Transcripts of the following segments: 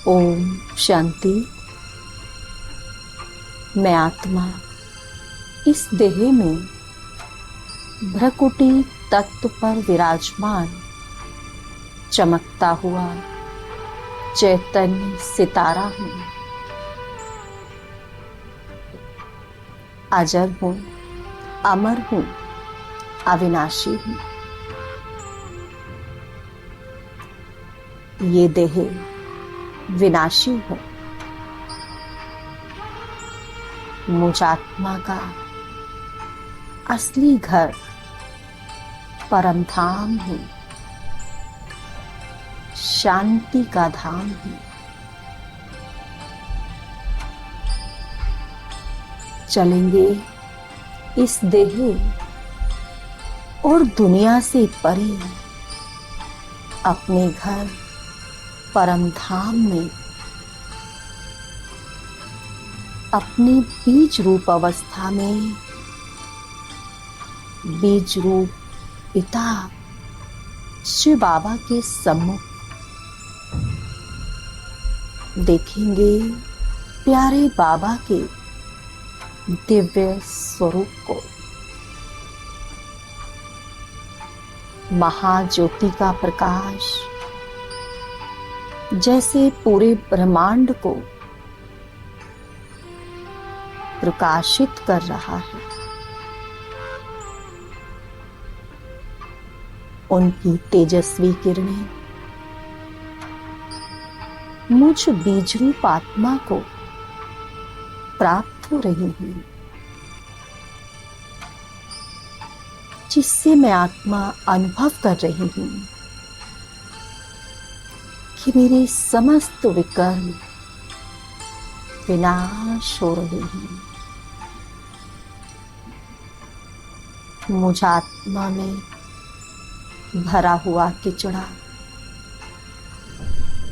ओम शांति। मैं आत्मा इस देह में भ्रकुटी तत्व पर विराजमान चमकता हुआ चैतन्य सितारा हूँ। अजर हूँ, अमर हूँ, अविनाशी हूँ। ये देह विनाशी है। मुझ आत्मा का असली घर परम धाम है, शांति का धाम है। चलेंगे इस देह और दुनिया से परे अपने घर परम धाम में अपनी बीज रूप अवस्था में बीज रूप पिता शिव बाबा के सम्मुख देखेंगे प्यारे बाबा के दिव्य स्वरूप को। महाज्योति का प्रकाश जैसे पूरे ब्रह्मांड को प्रकाशित कर रहा है। उनकी तेजस्वी किरणें मुझ बीजरूप आत्मा को प्राप्त हो रही हैं, जिससे मैं आत्मा अनुभव कर रही हूं कि मेरे समस्त विकर्म विनाश हो रहे हैं। मुझ आत्मा में भरा हुआ किचड़ा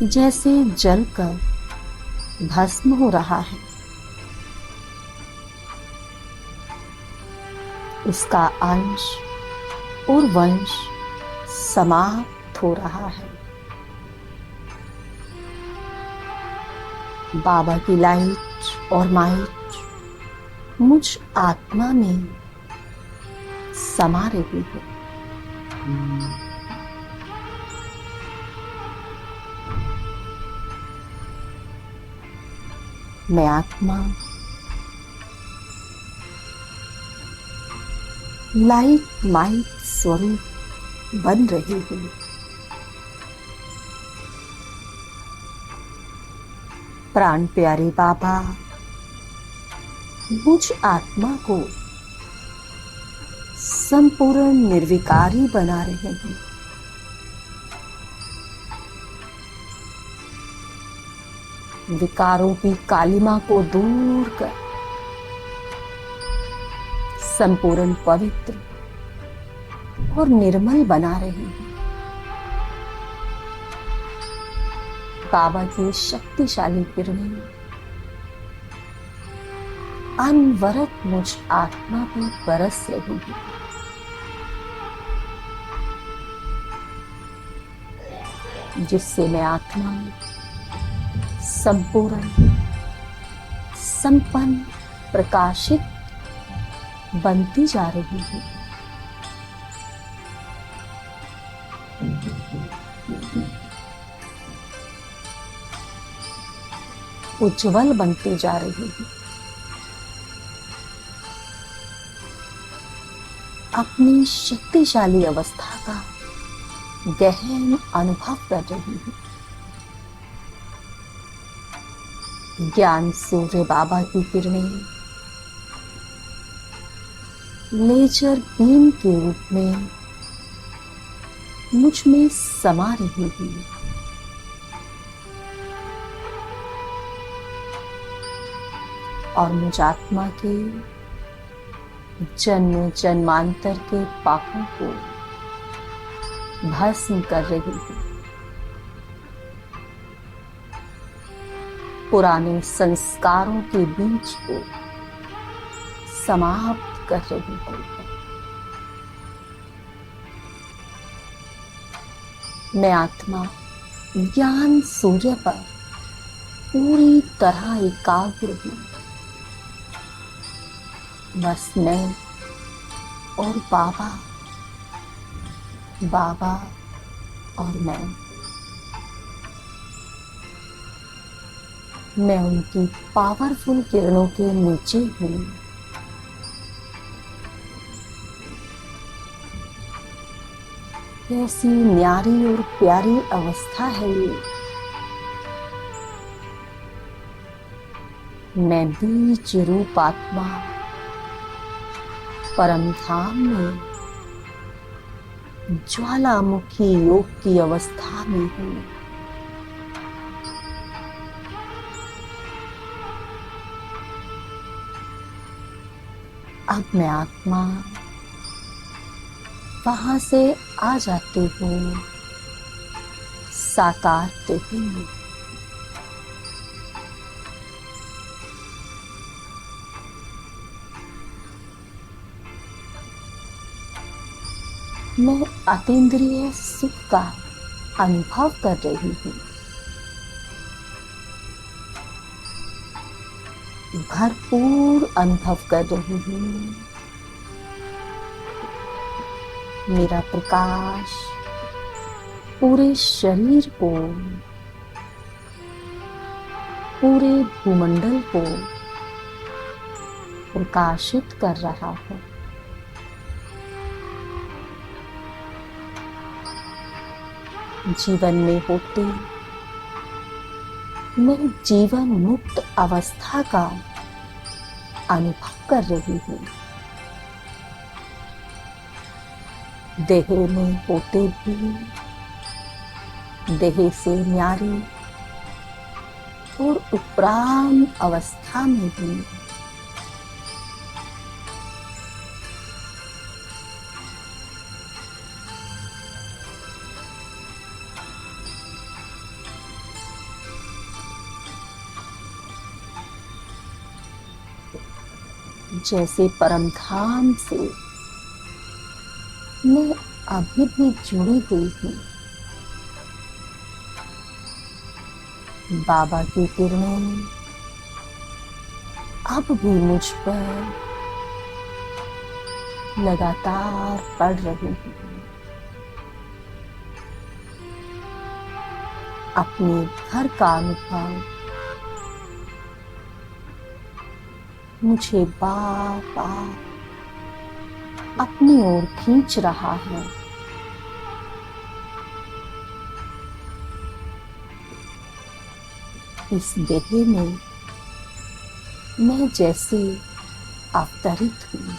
जैसे जलकर भस्म हो रहा है, उसका अंश और वंश समाप्त हो रहा है। बाबा की लाइट और माइट मुझ आत्मा में समा रही है। मैं आत्मा लाइट माइट स्वरूप बन रही हूँ। प्राण प्यारे बाबा मुझ आत्मा को संपूर्ण निर्विकारी बना रहे हैं। विकारों की कालिमा को दूर कर संपूर्ण पवित्र और निर्मल बना रहे हैं। बाबा की शक्तिशाली किरणें अनवरत मुझ आत्मा पर बरस रही है। जिससे मैं आत्मा संपूर्ण संपन्न प्रकाशित बनती जा रही है। उज्जवल बनती जा रही है। अपनी शक्तिशाली अवस्था का गहन अनुभव कर रही है। ज्ञान सूर्य बाबा की किरणें लेजर बीम के रूप में मुझ में समा रही है। और मुझ आत्मा के जन्म जन्मांतर के पापों को भस्म कर रही है। पुराने संस्कारों के बीज को समाप्त कर रही है। मैं आत्मा ज्ञान सूर्य पर पूरी तरह एकाग्र हूँ। बस मैं और बाबा, बाबा और मैं उनकी पावरफुल किरणों के नीचे हूँ। कैसी न्यारी और प्यारी अवस्था है ये। मैं बीज रूप आत्मा परम धाम में ज्वालामुखी योग की अवस्था में हूँ। अब मैं आत्मा वहां से आ जाती हूँ साकार देह में। मैं अतीन्द्रिय सुख का अनुभव कर रही हूँ। भरपूर अनुभव कर रही हूँ। मेरा प्रकाश पूरे शरीर को, पूरे भूमंडल को प्रकाशित कर रहा है। जीवन में होते मैं जीवन मुक्त अवस्था का अनुभव कर रही हूँ। देह में होते भी देह से न्यारी और उपराम अवस्था में भी जैसे परम धाम से मैं अभी भी जुड़ी हुई हूँ। बाबा की किरणें अब भी मुझ पर लगातार पड़ रही हैं। अपने घर का अनुभव मुझे बार बार अपनी ओर खींच रहा है। इस देह में मैं जैसे अवतरित हुई।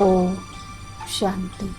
ओम शांति।